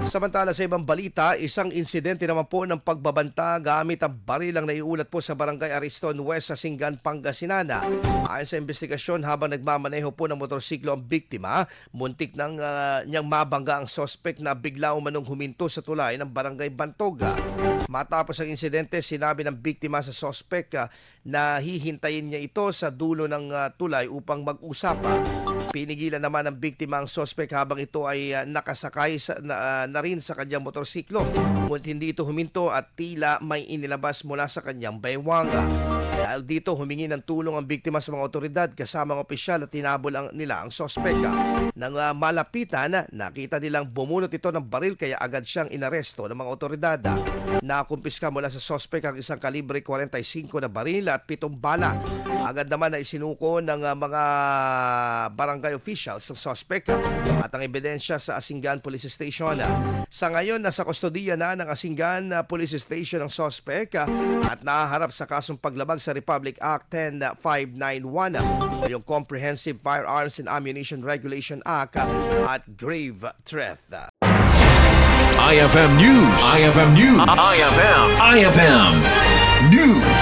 Samantala sa ibang balita, isang insidente naman po ng pagbabanta gamit ang baril ang naiulat po sa Barangay Ariston West sa Singan, Pangasinan. Ayon sa investigasyon, habang nagmamaneho po ng motorsiklo ang biktima, muntik niyang mabangga ang sospek na bigla umanong huminto sa tulay ng Barangay Bantoga. Matapos ang insidente, sinabi ng biktima sa sospek na hihintayin niya ito sa dulo ng tulay upang mag-usap. Pinigilan naman ng biktima ang sospek habang ito ay nakasakay na rin sa kanyang motorsiklo. Ngunit hindi ito huminto at tila may inilabas mula sa kanyang baywanga. Dahil dito humingi ng tulong ang biktima sa mga otoridad kasama ang opisyal at tinabol nila ang sospek. Nang malapitan, nakita nilang bumunot ito ng baril kaya agad siyang inaresto ng mga otoridad. Nakumpiska mula sa sospek ang isang kalibre 45 na baril at 7 bala. Agad naman na isinuko ng mga barangay officials ng sospek at ang ebidensya sa Asingan Police Station. Sa ngayon, nasa kustodiya na ng Asingan Police Station ang sospek at nahaharap sa kasong paglabag sa Republic Act 10591 o yung Comprehensive Firearms and Ammunition Regulation Act at grave theft. IFM News. IFM News. IFM News.